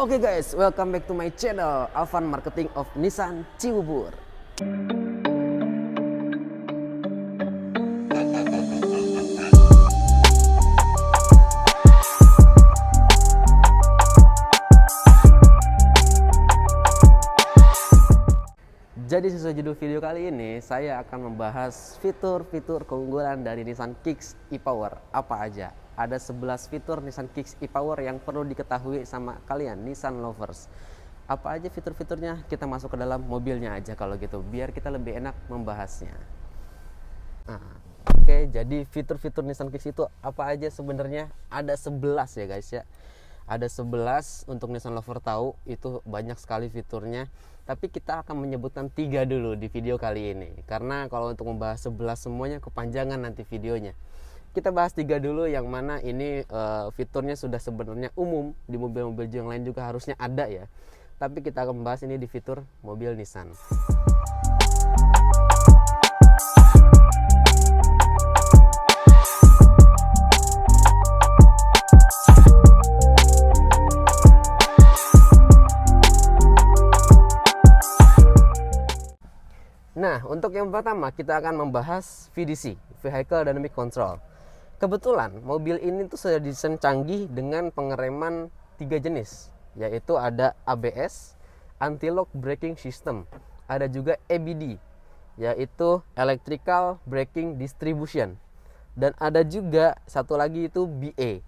Oke guys, welcome back to my channel Alvan Marketing of Nissan Cibubur. Jadi sesuai judul video kali ini, saya akan membahas fitur-fitur keunggulan dari Nissan Kicks e-Power. Apa aja? Ada 11 fitur Nissan Kicks e-Power yang perlu diketahui sama kalian Nissan lovers. Apa aja fitur-fiturnya? Kita masuk ke dalam mobilnya aja kalau gitu, biar kita lebih enak membahasnya. Oke, jadi fitur-fitur Nissan Kicks itu apa aja sebenarnya? Ada 11 ya guys ya. Ada 11 untuk Nissan lover tahu, itu banyak sekali fiturnya. Tapi kita akan menyebutkan 3 dulu di video kali ini. Karena kalau untuk membahas 11 semuanya kepanjangan nanti videonya. Kita bahas 3 dulu yang mana ini fiturnya sudah sebenarnya umum. Di mobil-mobil yang lain juga harusnya ada ya. Tapi kita akan membahas ini di fitur mobil Nissan. Nah, untuk yang pertama kita akan membahas VDC, Vehicle Dynamic Control. Kebetulan mobil ini tuh sudah desain canggih dengan pengereman 3 jenis, yaitu ada ABS, Anti-Lock Braking System, ada juga EBD, yaitu Electrical Braking Distribution, dan ada juga satu lagi itu BA,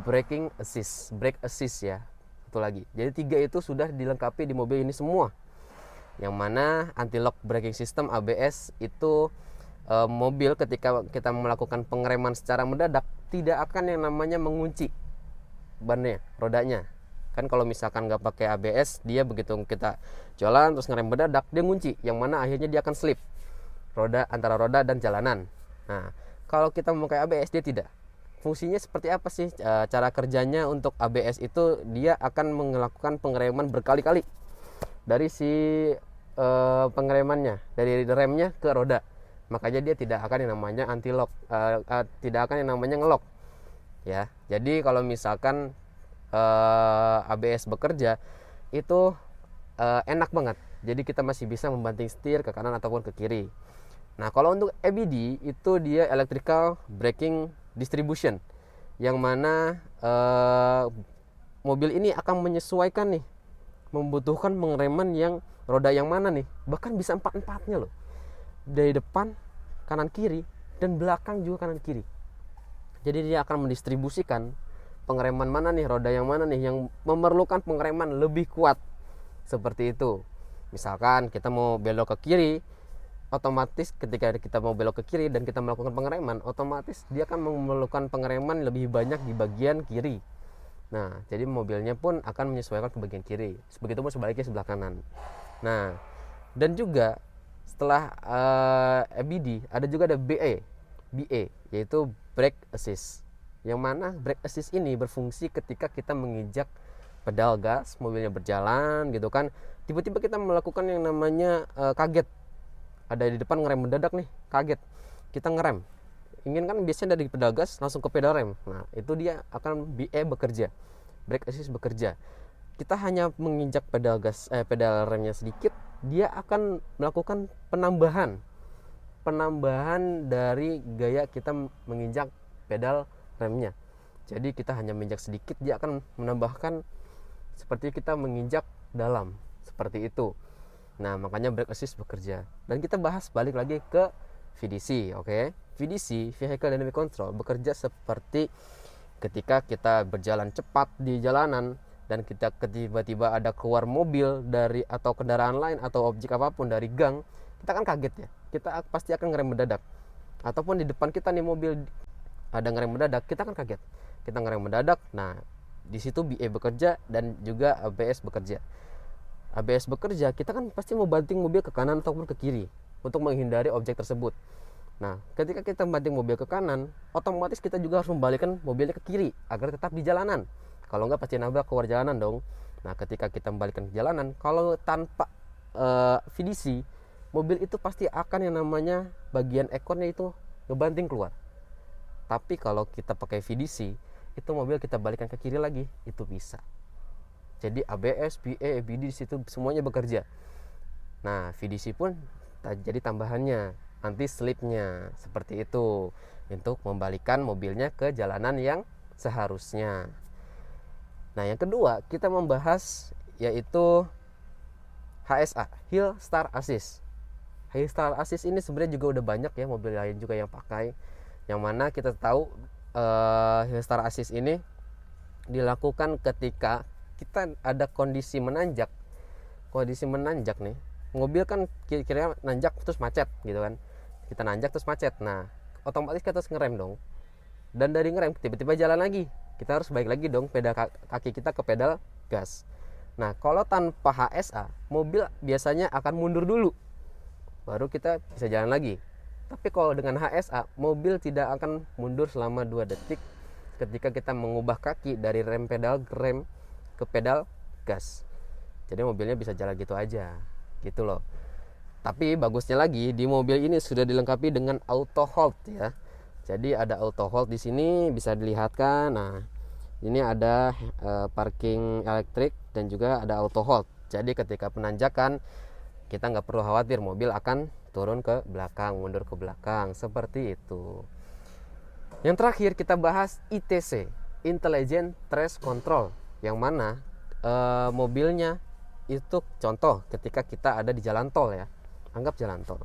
Braking Assist, Brake Assist ya, satu lagi. Jadi 3 itu sudah dilengkapi di mobil ini semua. Yang mana anti-lock braking system ABS itu mobil ketika kita melakukan pengereman secara mendadak tidak akan yang namanya mengunci bannya, rodanya. Kan kalau misalkan nggak pakai ABS, dia begitu kita jalan terus ngerem mendadak dia ngunci, yang mana akhirnya dia akan slip roda antara roda dan jalanan. Nah, kalau kita memakai ABS dia tidak. Fungsinya seperti apa sih? Cara kerjanya untuk ABS itu dia akan melakukan pengereman berkali-kali dari si pengeremannya, dari remnya ke roda. Makanya dia tidak akan yang namanya anti-lock, tidak akan yang namanya ngelock ya. Jadi kalau misalkan ABS bekerja itu enak banget. Jadi kita masih bisa membanting setir ke kanan ataupun ke kiri. Nah, kalau untuk EBD itu dia Electrical Braking Distribution, yang mana mobil ini akan menyesuaikan nih, membutuhkan pengereman yang roda yang mana nih, bahkan bisa 4-4-nya loh, dari depan, kanan kiri, dan belakang juga kanan kiri. Jadi dia akan mendistribusikan pengereman mana nih, roda yang mana nih yang memerlukan pengereman lebih kuat, seperti itu. Misalkan kita mau belok ke kiri, otomatis ketika kita mau belok ke kiri dan kita melakukan pengereman, otomatis dia akan memerlukan pengereman lebih banyak di bagian kiri. Nah, jadi mobilnya pun akan menyesuaikan ke bagian kiri. Begitupun sebaliknya sebelah kanan. Nah, dan juga setelah EBD ada juga ada BA, yaitu Brake Assist. Yang mana Brake Assist ini berfungsi ketika kita menginjak pedal gas, mobilnya berjalan gitu kan. Tiba-tiba kita melakukan yang namanya kaget. Ada di depan ngerem mendadak nih, kaget. Kita ngerem. Ingin kan biasanya dari pedal gas langsung ke pedal rem. Nah, itu dia akan BA bekerja, Brake Assist bekerja. Kita hanya menginjak pedal gas, pedal remnya sedikit, dia akan melakukan penambahan dari gaya kita menginjak pedal remnya. Jadi kita hanya menginjak sedikit, dia akan menambahkan seperti kita menginjak dalam, seperti itu. Nah, makanya Brake Assist bekerja. Dan kita bahas balik lagi ke VDC, oke? VDC, Vehicle Dynamic Control, bekerja seperti ketika kita berjalan cepat di jalanan dan kita tiba-tiba ada keluar mobil dari atau kendaraan lain atau objek apapun dari gang, kita kan kaget ya. Kita pasti akan ngerem mendadak. Ataupun di depan kita nih mobil ada ngerem mendadak, kita kan kaget. Kita ngerem mendadak. Nah, di situ BA bekerja dan juga ABS bekerja. ABS bekerja, kita kan pasti mau banting mobil ke kanan ataupun ke kiri untuk menghindari objek tersebut. Nah, ketika kita banting mobil ke kanan, otomatis kita juga harus membalikkan mobilnya ke kiri agar tetap di jalanan. Kalau enggak pasti nabrak keluar jalanan dong. Nah, ketika kita membalikkan ke jalanan, kalau tanpa VDC, mobil itu pasti akan yang namanya bagian ekornya itu ngebanting keluar. Tapi kalau kita pakai VDC, itu mobil kita balikkan ke kiri lagi, itu bisa. Jadi ABS, PA, ABD di situ semuanya bekerja. Nah, VDC pun jadi tambahannya, anti slipnya seperti itu untuk membalikan mobilnya ke jalanan yang seharusnya. Nah, yang kedua kita membahas yaitu HSA, Hill Start Assist. Hill Start Assist ini sebenarnya juga udah banyak ya mobil lain juga yang pakai. Yang mana kita tahu Hill Start Assist ini dilakukan ketika kita ada kondisi menanjak. Kondisi menanjak nih, mobil kan kira-kira nanjak terus macet gitu kan. Kita nanjak terus macet. Nah, otomatis kita harus ngerem dong. Dan dari ngerem tiba-tiba jalan lagi. Kita harus balik lagi dong pedal kaki kita ke pedal gas. Nah, kalau tanpa HSA, mobil biasanya akan mundur dulu. Baru kita bisa jalan lagi. Tapi kalau dengan HSA, mobil tidak akan mundur selama 2 detik ketika kita mengubah kaki dari rem ke pedal gas. Jadi mobilnya bisa jalan gitu aja, gitu loh. Tapi bagusnya lagi di mobil ini sudah dilengkapi dengan auto hold ya. Jadi ada auto hold di sini bisa dilihatkan. Nah, ini ada parking elektrik dan juga ada auto hold. Jadi ketika penanjakan kita nggak perlu khawatir mobil akan turun ke belakang, mundur ke belakang seperti itu. Yang terakhir kita bahas ITC, Intelligent Traction Control, yang mana mobilnya itu contoh ketika kita ada di jalan tol ya, anggap jalan tol.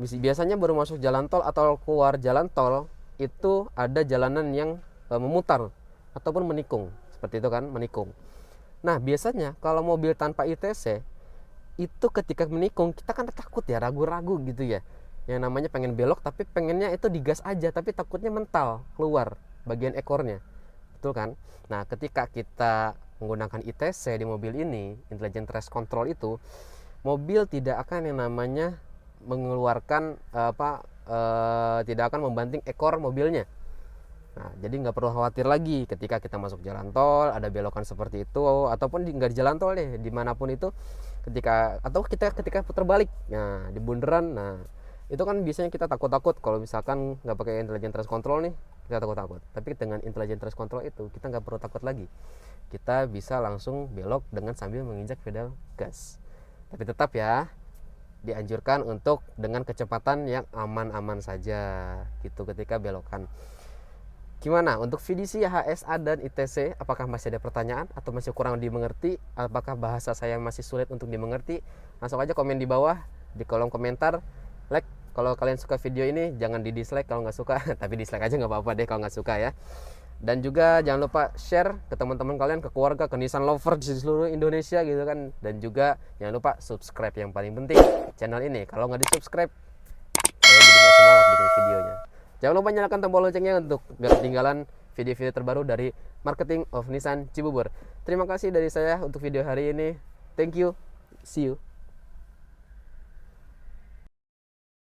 Biasanya baru masuk jalan tol atau keluar jalan tol itu ada jalanan yang memutar ataupun menikung, seperti itu kan, menikung. Nah, biasanya kalau mobil tanpa ITC itu ketika menikung kita kan takut ya, ragu-ragu gitu ya. Yang namanya pengen belok tapi pengennya itu digas aja, tapi takutnya mental keluar bagian ekornya. Betul kan? Nah, ketika kita menggunakan ITC di mobil ini, Intelligent Traction Control itu, mobil tidak akan yang namanya mengeluarkan tidak akan membanting ekor mobilnya. Nah, jadi nggak perlu khawatir lagi ketika kita masuk jalan tol ada belokan seperti itu, ataupun nggak di jalan tol deh, dimanapun itu ketika putar balik, nah di bundaran, nah itu kan biasanya kita takut-takut kalau misalkan nggak pakai Intelligent Traction Control nih, kita takut-takut. Tapi dengan Intelligent Traction Control itu kita nggak perlu takut lagi, kita bisa langsung belok dengan sambil menginjak pedal gas. Tapi tetap ya dianjurkan untuk dengan kecepatan yang aman-aman saja gitu ketika belokan. Gimana untuk VDC, HSA dan ITC? Apakah masih ada pertanyaan atau masih kurang dimengerti? Apakah bahasa saya masih sulit untuk dimengerti? Langsung aja komen di bawah di kolom komentar. Like kalau kalian suka video ini, jangan di dislike kalau nggak suka. Tapi dislike aja nggak apa-apa deh kalau nggak suka ya. Dan juga jangan lupa share ke teman-teman kalian, ke keluarga, ke Nissan lover di seluruh Indonesia gitu kan. Dan juga jangan lupa subscribe, yang paling penting channel ini. Kalau nggak di subscribe, saya jadi nggak semangat bikin videonya. Jangan lupa nyalakan tombol loncengnya untuk biar ketinggalan video-video terbaru dari Marketing of Nissan Cibubur. Terima kasih dari saya untuk video hari ini. Thank you. See you.